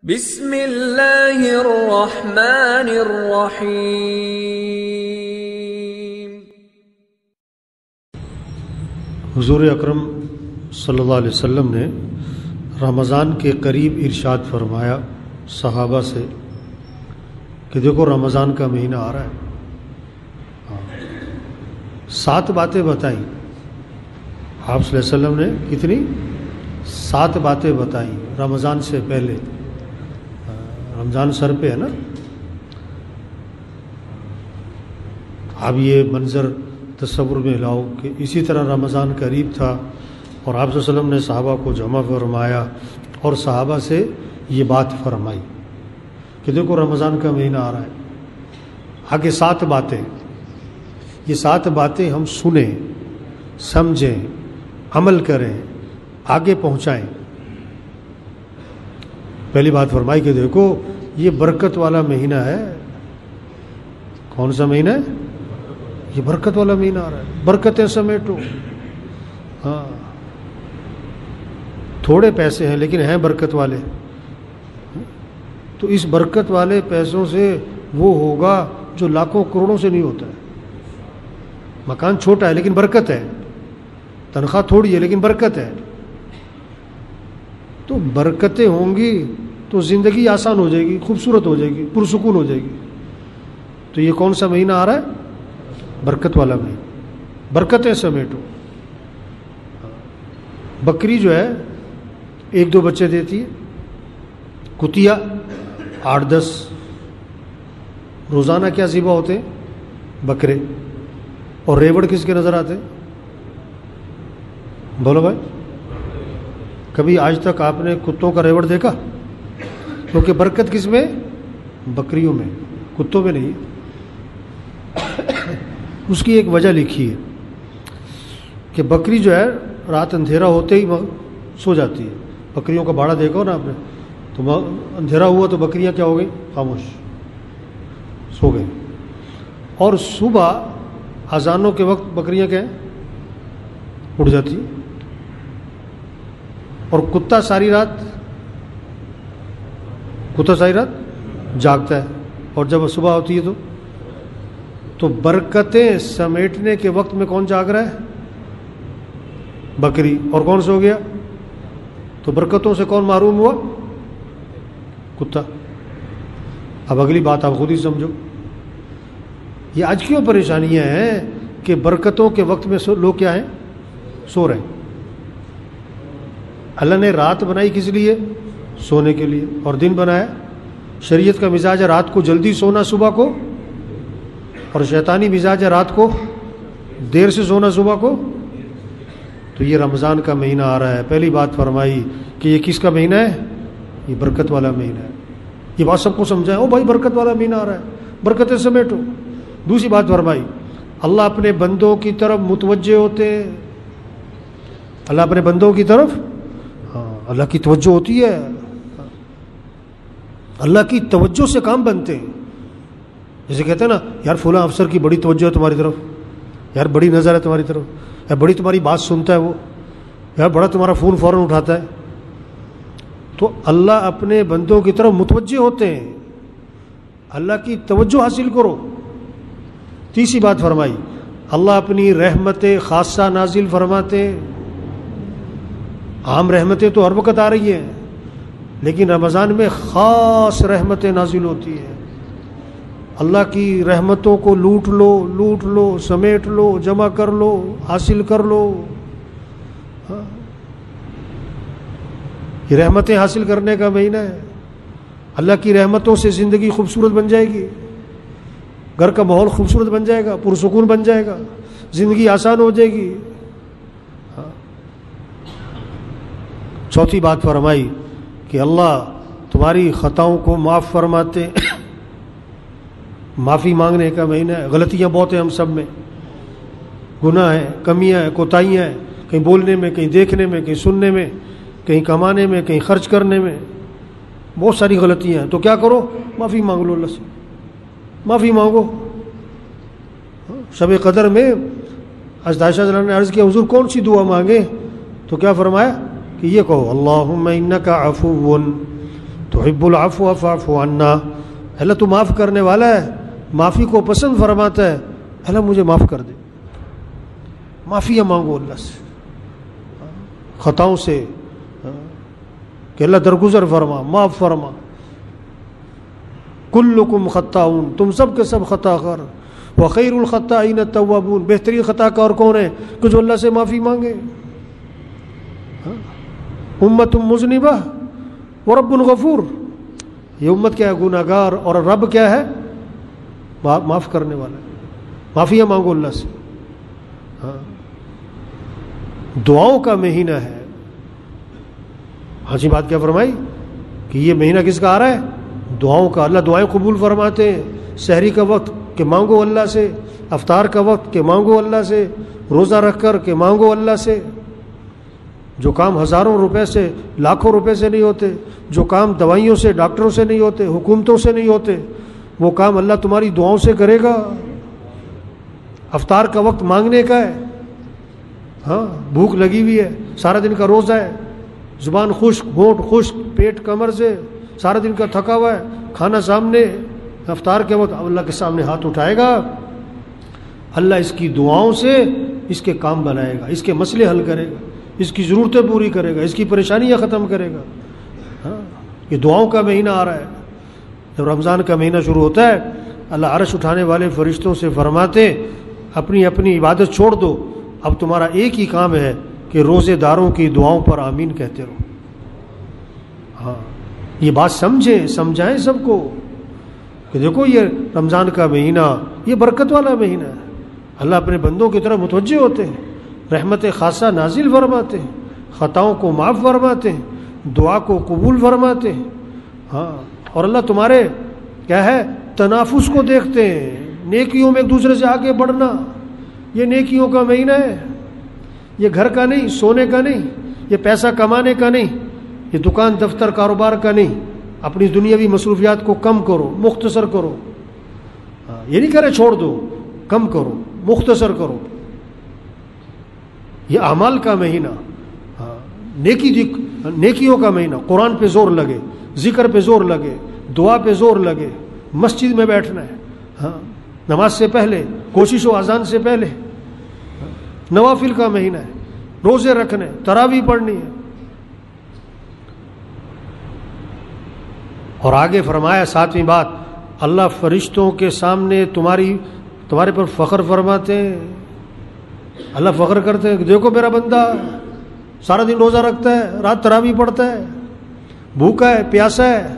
بسم اللہ الرحمن الرحیم۔ حضور اکرم صلی اللہ علیہ وسلم نے رمضان کے قریب ارشاد فرمایا صحابہ سے کہ دیکھو رمضان کا مہینہ آ رہا ہے، 7 باتیں بتائیں آپ صلی اللہ علیہ وسلم نے۔ کتنی؟ 7 باتیں بتائیں رمضان سے پہلے۔ رمضان سر پہ ہے نا، اب یہ منظر تصور میں لاؤ کہ اسی طرح رمضان قریب تھا اور آپ صلی اللہ علیہ وسلم نے صحابہ کو جمع فرمایا اور صحابہ سے یہ بات فرمائی کہ دیکھو رمضان کا مہینہ آ رہا ہے، آگے 7 باتیں، یہ 7 باتیں ہم سنیں، سمجھیں، عمل کریں، آگے پہنچائیں۔ پہلی بات فرمائی کہ دیکھو یہ برکت والا مہینہ ہے۔ کون سا مہینہ ہے؟ یہ برکت والا مہینہ آ رہا ہے، برکتیں سمیٹو۔ ہاں، تھوڑے پیسے ہیں لیکن ہیں برکت والے، تو اس برکت والے پیسوں سے وہ ہوگا جو لاکھوں کروڑوں سے نہیں ہوتا ہے۔ مکان چھوٹا ہے لیکن برکت ہے، تنخواہ تھوڑی ہے لیکن برکت ہے، تو برکتیں ہوں گی تو زندگی آسان ہو جائے گی، خوبصورت ہو جائے گی، پرسکون ہو جائے گی۔ تو یہ کون سا مہینہ آ رہا ہے؟ برکت والا مہینہ، برکتیں سمیٹو۔ بکری جو ہے 1-2 بچے دیتی ہے، کتیا 8-10، روزانہ کیا ذبح ہوتے ہیں؟ بکرے۔ اور ریوڑ کس کے نظر آتے ہیں؟ بولو بھائی، کبھی آج تک آپ نے کتوں کا ریوڑ دیکھا؟ کیونکہ برکت کس میں؟ بکریوں میں، کتوں میں نہیں۔ اس کی ایک وجہ لکھی ہے کہ بکری جو ہے رات اندھیرا ہوتے ہی سو جاتی ہے۔ بکریوں کا باڑا دیکھو نا آپ نے، تو اندھیرا ہوا تو بکریاں کیا ہو گئی؟ خاموش، سو گئی۔ اور صبح اذانوں کے وقت بکریاں کیا ہیں؟ اٹھ جاتی ہیں۔ اور کتا ساری رات جاگتا ہے، اور جب صبح ہوتی ہے تو برکتیں سمیٹنے کے وقت میں کون جاگ رہا ہے؟ بکری۔ اور کون سو گیا؟ تو برکتوں سے کون محروم ہوا؟ کتا۔ اب اگلی بات آپ خود ہی سمجھو، یہ آج کیوں پریشانیاں ہیں کہ برکتوں کے وقت میں لوگ کیا ہیں؟ سو رہے ہیں۔ اللہ نے رات بنائی کس لیے؟ سونے کے لیے، اور دن بنایا، شریعت کا مزاج ہے رات کو جلدی سونا صبح کو، اور شیطانی مزاج ہے رات کو دیر سے سونا صبح کو۔ تو یہ رمضان کا مہینہ آ رہا ہے، پہلی بات فرمائی کہ یہ کس کا مہینہ ہے؟ یہ برکت والا مہینہ ہے۔ یہ بات سب کو سمجھائیں، او بھائی برکت والا مہینہ آ رہا ہے، برکتیں سمیٹو۔ دوسری بات فرمائی، اللہ اپنے بندوں کی طرف متوجہ ہوتے ہیں۔ اللہ اپنے بندوں کی طرف، اللہ کی توجہ ہوتی ہے، اللہ کی توجہ سے کام بنتے ہیں۔ جیسے کہتے ہیں نا، یار فلاں افسر کی بڑی توجہ ہے تمہاری طرف، یار بڑی نظر ہے تمہاری طرف، یار بڑی تمہاری بات سنتا ہے وہ، یار بڑا تمہارا فون فوراً اٹھاتا ہے۔ تو اللہ اپنے بندوں کی طرف متوجہ ہوتے ہیں، اللہ کی توجہ حاصل کرو۔ تیسری بات فرمائی، اللہ اپنی رحمت خاصہ نازل فرماتے ہیں۔ عام رحمتیں تو ہر وقت آ رہی ہیں، لیکن رمضان میں خاص رحمتیں نازل ہوتی ہیں۔ اللہ کی رحمتوں کو لوٹ لو، سمیٹ لو، جمع کر لو، حاصل کر لو۔ یہ رحمتیں حاصل کرنے کا مہینہ ہے۔ اللہ کی رحمتوں سے زندگی خوبصورت بن جائے گی، گھر کا ماحول خوبصورت بن جائے گا، پرسکون بن جائے گا، زندگی آسان ہو جائے گی۔ چوتھی بات فرمائی کہ اللہ تمہاری خطاؤں کو معاف فرماتے ہیں۔ معافی مانگنے کا مہینہ ہے۔ غلطیاں بہت ہیں ہم سب میں، گناہ ہیں، کمیاں ہیں، کوتاہیاں ہیں، کہیں بولنے میں، کہیں دیکھنے میں، کہیں سننے میں، کہیں کمانے میں، کہیں خرچ کرنے میں، بہت ساری غلطیاں ہیں۔ تو کیا کرو؟ معافی مانگ لو، اللہ سے معافی مانگو۔ شب قدر میں حضرت عائشہ رضی اللہ عنہا نے عرض کیا حضور کون سی دعا مانگے؟ تو کیا فرمایا کہ یہ کہو اللہم انک عفو، تو تحب العفو فاعف عنا، اللہ تو معاف کرنے والا ہے، معافی کو پسند فرماتا ہے، اللہ مجھے معاف کر دے. معافیاں مانگو اللہ سے خطاؤں سے کہ اللہ درگزر فرما، معاف فرما. کلکم خطاؤن، تم سب کے سب خطا کار. وخیر الخطائین التوابون، بہترین خطا کار کون ہے کہ جو اللہ سے معافی مانگے. امت مذنبہ ورب غفور، یہ امت کیا ہے؟ گناہ گار، اور رب کیا ہے؟ معاف کرنے والا. معافیاں مانگو اللہ سے. دعاؤں کا مہینہ ہے. ہاں جی، بات کیا فرمائی کہ یہ مہینہ کس کا آ رہا ہے؟ دعاؤں کا. اللہ دعائیں قبول فرماتے ہیں. سحری کا وقت کہ مانگو اللہ سے، افطار کا وقت کہ مانگو اللہ سے، روزہ رکھ کر کہ مانگو اللہ سے. جو کام ہزاروں روپے سے، لاکھوں روپے سے نہیں ہوتے، جو کام دوائیوں سے، ڈاکٹروں سے نہیں ہوتے، حکومتوں سے نہیں ہوتے، وہ کام اللہ تمہاری دعاؤں سے کرے گا. افطار کا وقت مانگنے کا ہے. ہاں، بھوک لگی ہوئی ہے، سارا دن کا روزہ ہے، زبان خشک، ہونٹ خشک، پیٹ کمر سے، سارا دن کا تھکا ہوا ہے، کھانا سامنے، افطار کے وقت اللہ کے سامنے ہاتھ اٹھائے گا. اللہ اس کی دعاؤں سے اس کے کام بنائے گا، اس کے مسئلے حل کرے گا، اس کی ضرورتیں پوری کرے گا، اس کی پریشانیاں ختم کرے گا. ہاں، یہ دعاؤں کا مہینہ آ رہا ہے. جب رمضان کا مہینہ شروع ہوتا ہے، اللہ عرش اٹھانے والے فرشتوں سے فرماتے اپنی اپنی عبادت چھوڑ دو، اب تمہارا ایک ہی کام ہے کہ روزے داروں کی دعاؤں پر آمین کہتے رہو. ہاں، یہ بات سمجھائیں سب کو کہ دیکھو یہ رمضان کا مہینہ یہ برکت والا مہینہ ہے. اللہ اپنے بندوں کی طرف متوجہ ہوتے ہیں، رحمت خاصہ نازل فرماتے ہیں، خطاؤں کو معاف فرماتے ہیں، دعا کو قبول فرماتے ہیں. ہاں، اور اللہ تمہارے کیا ہے؟ تنافس کو دیکھتے ہیں، نیکیوں میں ایک دوسرے سے آگے بڑھنا. یہ نیکیوں کا مہینہ ہے. یہ گھر کا نہیں، سونے کا نہیں، یہ پیسہ کمانے کا نہیں، یہ دکان دفتر کاروبار کا نہیں. اپنی دنیاوی مصروفیات کو کم کرو، مختصر کرو. یہ نہیں کرے چھوڑ دو، کم کرو، مختصر کرو. یہ اعمال کا مہینہ، نیکیوں کا مہینہ. قرآن پہ زور لگے، ذکر پہ زور لگے، دعا پہ زور لگے، مسجد میں بیٹھنا ہے. ہاں، نماز سے پہلے، کوشش و اذان سے پہلے. نوافل کا مہینہ ہے، روزے رکھنے، تراویح پڑھنی ہے. اور آگے فرمایا 7ویں بات، اللہ فرشتوں کے سامنے تمہارے پر فخر فرماتے ہیں. اللہ فخر کرتے ہیں کہ دیکھو میرا بندہ سارا دن روزہ رکھتا ہے، رات تراویح پڑھتا ہے، بھوکا ہے، پیاسا ہے،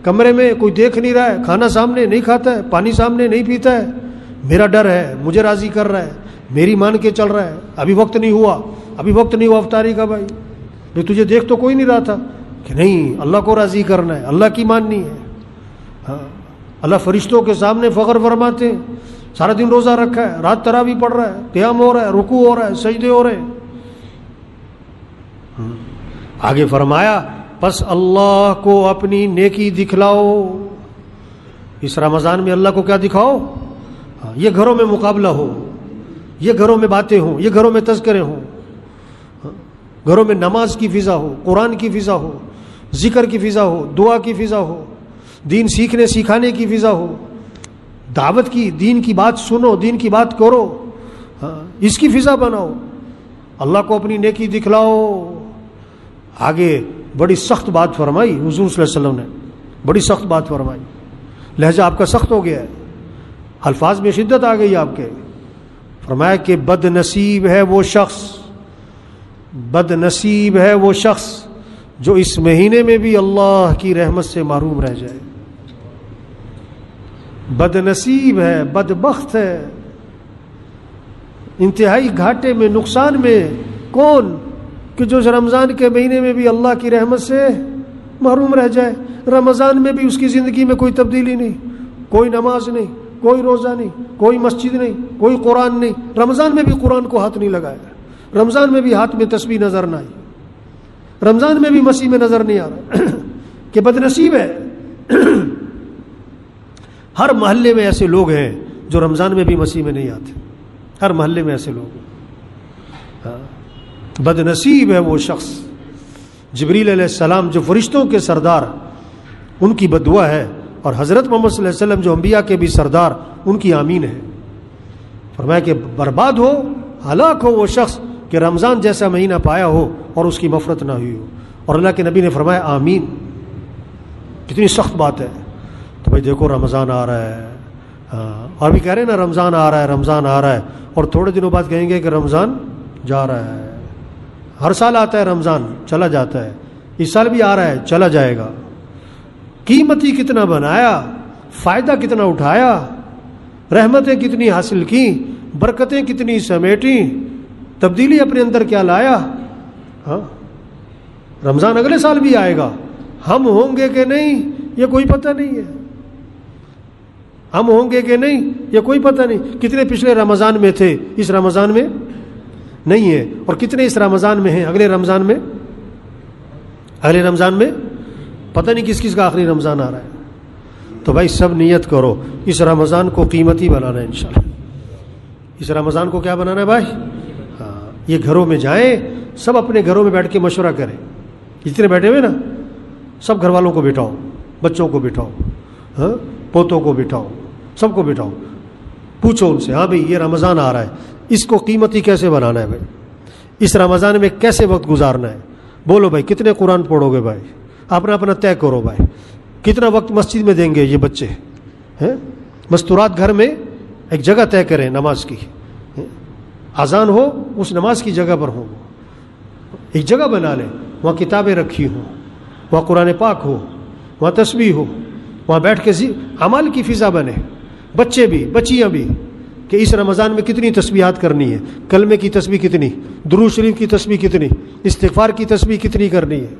کمرے میں کوئی دیکھ نہیں رہا ہے، کھانا سامنے نہیں کھاتا ہے، پانی سامنے نہیں پیتا ہے. میرا ڈر ہے، مجھے راضی کر رہا ہے، میری مان کے چل رہا ہے. ابھی وقت نہیں ہوا افطاری کا. بھائی تجھے دیکھ تو کوئی نہیں رہا تھا کہ نہیں، اللہ کو راضی کرنا ہے، اللہ کی ماننی ہے. ہاں، اللہ فرشتوں کے سامنے فخر فرماتے ہیں. سارا دن روزہ رکھا ہے، رات تراویح پڑھ رہا ہے، قیام ہو رہا ہے، رکوع ہو رہا ہے، سجدے ہو رہے ہیں. آگے فرمایا پس اللہ کو اپنی نیکی دکھلاؤ. اس رمضان میں اللہ کو کیا دکھاؤ؟ یہ گھروں میں مقابلہ ہو، یہ گھروں میں باتیں ہوں، یہ گھروں میں تذکرے ہوں، گھروں میں نماز کی فضا ہو، قرآن کی فضا ہو، ذکر کی فضا ہو، دعا کی فضا ہو، دین سیکھنے سکھانے کی فضا ہو، دعوت کی، دین کی بات سنو، دین کی بات کرو. اس کی فضا بناؤ، اللہ کو اپنی نیکی دکھلاؤ. آگے بڑی سخت بات فرمائی حضور صلی اللہ علیہ وسلم نے، بڑی سخت بات فرمائی. لہجہ آپ کا سخت ہو گیا ہے، الفاظ میں شدت آ گئی آپ کے. فرمایا کہ بد نصیب ہے وہ شخص جو اس مہینے میں بھی اللہ کی رحمت سے محروم رہ جائے. بد نصیب ہے، بدبخت ہے، انتہائی گھاٹے میں، نقصان میں کون کہ جو رمضان کے مہینے میں بھی اللہ کی رحمت سے محروم رہ جائے. رمضان میں بھی اس کی زندگی میں کوئی تبدیلی نہیں، کوئی نماز نہیں، کوئی روزہ نہیں، کوئی مسجد نہیں، کوئی قرآن نہیں. رمضان میں بھی قرآن کو ہاتھ نہیں لگایا، رمضان میں بھی ہاتھ میں تسبیح نظر نہ آئی، رمضان میں بھی مسیح میں نظر نہیں آ رہا کہ بد نصیب ہے. ہر محلے میں ایسے لوگ ہیں جو رمضان میں بھی مسیح میں نہیں آتے، ہر محلے میں ایسے لوگ ہیں. بد نصیب ہے وہ شخص. جبریل علیہ السلام جو فرشتوں کے سردار ان کی بددعا ہے، اور حضرت محمد صلی اللہ علیہ وسلم جو انبیاء کے بھی سردار، ان کی آمین ہے۔ فرمایا کہ برباد ہو، ہلاک ہو وہ شخص کہ رمضان جیسا مہینہ پایا ہو اور اس کی مغفرت نہ ہوئی ہو۔ اور اللہ کے نبی نے فرمایا آمین۔ کتنی سخت بات ہے۔ تو بھائی دیکھو رمضان آ رہا ہے، اور بھی کہہ رہے ہیں نا رمضان آ رہا ہے، رمضان آ رہا ہے، اور تھوڑے دنوں بعد کہیں گے کہ رمضان جا رہا ہے۔ ہر سال آتا ہے رمضان، چلا جاتا ہے، اس سال بھی آ رہا ہے، چلا جائے گا۔ قیمتی کتنا بنایا، فائدہ کتنا اٹھایا، رحمتیں کتنی حاصل کی، برکتیں کتنی سمیٹی، تبدیلی اپنے اندر کیا لایا۔ ہاں رمضان اگلے سال بھی آئے گا، ہم ہوں گے کہ نہیں یہ کوئی پتہ نہیں ہے، ہم ہوں گے کہ نہیں یہ کوئی پتہ نہیں۔ کتنے پچھلے رمضان میں تھے، اس رمضان میں نہیں ہے، اور کتنے اس رمضان میں ہیں، اگلے رمضان میں، اگلے رمضان میں پتہ نہیں کس کس کا آخری رمضان آ رہا ہے۔ تو بھائی سب نیت کرو اس رمضان کو قیمتی بنانا ہے انشاءاللہ۔ اس رمضان کو کیا بنانا ہے بھائی؟ ہاں یہ گھروں میں جائیں، سب اپنے گھروں میں بیٹھ کے مشورہ کریں، جتنے بیٹھے ہوئے نا سب گھر والوں کو بٹھاؤ، بچوں کو بٹھاؤ، ہاں پوتوں کو بٹھاؤ، سب کو بٹھاؤ، پوچھو ان سے، ہاں بھائی یہ رمضان آ رہا ہے، اس کو قیمتی کیسے بنانا ہے بھائی، اس رمضان میں کیسے وقت گزارنا ہے۔ بولو بھائی کتنے قرآن پڑھو گے بھائی، اپنا اپنا طے کرو بھائی، کتنا وقت مسجد میں دیں گے یہ بچے ہیں۔ مستورات گھر میں ایک جگہ طے کریں نماز کی، اذان ہو اس نماز کی جگہ پر ہو، ایک جگہ بنا لیں، وہاں کتابیں رکھی ہوں، وہاں قرآن پاک ہو، وہاں تسبیح ہو، وہاں بیٹھ کے اعمال کی فضا بنے، بچے بھی بچیاں بھی، کہ اس رمضان میں کتنی تسبیحات کرنی ہے، کلمے کی تسبیح کتنی، درود شریف کی تسبیح کتنی، استغفار کی تسبیح کتنی کرنی ہے،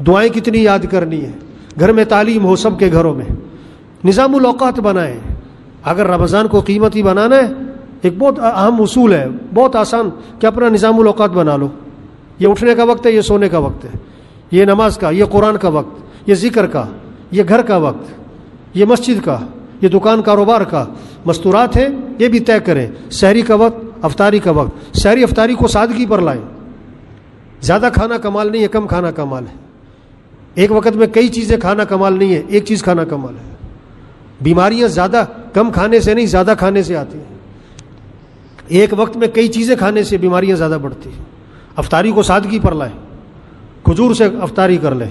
دعائیں کتنی یاد کرنی ہے۔ گھر میں تعلیم ہو، سب کے گھروں میں نظام الاوقات بنائیں۔ اگر رمضان کو قیمتی بنانا ہے، ایک بہت اہم اصول ہے، بہت آسان، کہ اپنا نظام الاوقات بنا لو۔ یہ اٹھنے کا وقت ہے، یہ سونے کا وقت ہے، یہ نماز کا، یہ قرآن کا وقت، یہ ذکر کا، یہ گھر کا وقت، یہ مسجد کا، یہ دکان کاروبار کا، مستورات ہیں یہ بھی طے کریں، سحری کا وقت، افطاری کا وقت، سحری افطاری کو سادگی پر لائیں۔ زیادہ کھانا کمال نہیں ہے، کم کھانا کمال ہے۔ ایک وقت میں کئی چیزیں کھانا کمال نہیں ہے، ایک چیز کھانا کمال ہے۔ بیماریاں زیادہ کم کھانے سے نہیں، زیادہ کھانے سے آتی ہیں۔ ایک وقت میں کئی چیزیں کھانے سے بیماریاں زیادہ بڑھتی ہیں۔ افطاری کو سادگی پر لائیں، کھجور سے افطاری کر لیں،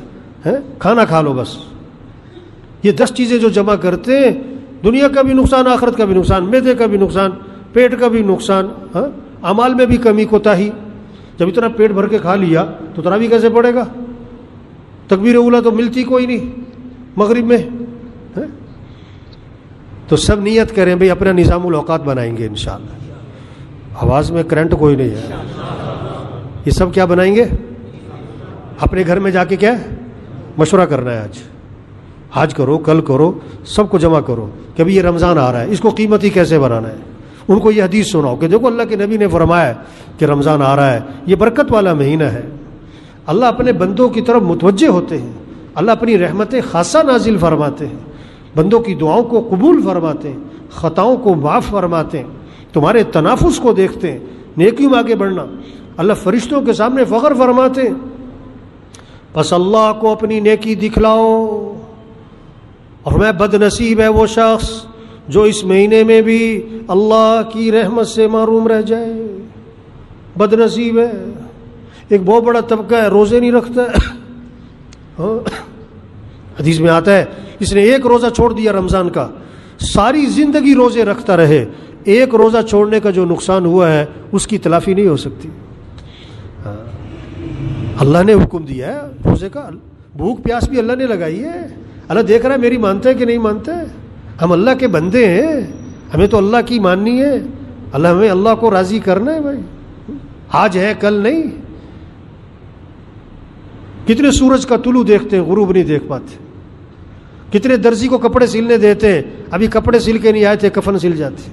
کھانا کھا لو بس۔ یہ 10 چیزیں جو جمع کرتے ہیں، دنیا کا بھی نقصان، آخرت کا بھی نقصان، معدے کا بھی نقصان، پیٹ کا بھی نقصان، اعمال میں بھی کمی کوتاہی۔ جب اتنا پیٹ بھر کے کھا لیا تو تراویح کیسے پڑے گا؟ تکبیر اولیٰ تو ملتی کوئی نہیں مغرب میں۔ تو سب نیت کریں بھئی اپنا نظام الاوقات بنائیں گے انشاءاللہ۔ آواز میں کرنٹ کوئی نہیں ہے، یہ سب کیا بنائیں گے؟ اپنے گھر میں جا کے کیا مشورہ کرنا ہے، آج کرو، کل کرو، سب کو جمع کرو کہ ابھی یہ رمضان آ رہا ہے، اس کو قیمتی کیسے بنانا ہے۔ ان کو یہ حدیث سناؤ کہ دیکھو اللہ کے نبی نے فرمایا کہ رمضان آ رہا ہے، یہ برکت والا مہینہ ہے، اللہ اپنے بندوں کی طرف متوجہ ہوتے ہیں، اللہ اپنی رحمتیں خاصہ نازل فرماتے ہیں، بندوں کی دعاؤں کو قبول فرماتے ہیں، خطاؤں کو معاف فرماتے ہیں، تمہارے تنافس کو دیکھتے ہیں، نیکیوں میں آگے بڑھنا، اللہ فرشتوں کے سامنے فخر فرماتے ہیں۔ پس اللہ کو اپنی نیکی دکھلاؤ، اور میں بد نصیب ہے وہ شخص جو اس مہینے میں بھی اللہ کی رحمت سے محروم رہ جائے، بد نصیب ہے۔ ایک بہت بڑا طبقہ ہے روزے نہیں رکھتا ہے، حدیث میں آتا ہے اس نے ایک روزہ چھوڑ دیا رمضان کا، ساری زندگی روزے رکھتا رہے، ایک روزہ چھوڑنے کا جو نقصان ہوا ہے اس کی تلافی نہیں ہو سکتی۔ اللہ نے حکم دیا ہے روزے کا، بھوک پیاس بھی اللہ نے لگائی ہے، اللہ دیکھ رہا ہے میری مانتے ہیں کہ نہیں مانتے، ہم اللہ کے بندے ہیں، ہمیں تو اللہ کی ماننی ہے، ہمیں اللہ کو راضی کرنا ہے بھائی، آج ہے کل نہیں۔ کتنے سورج کا طلوع دیکھتے ہیں، غروب نہیں دیکھ پاتے، کتنے درزی کو کپڑے سلنے دیتے ہیں، ابھی کپڑے سل کے نہیں آئے تھے کفن سل جاتے۔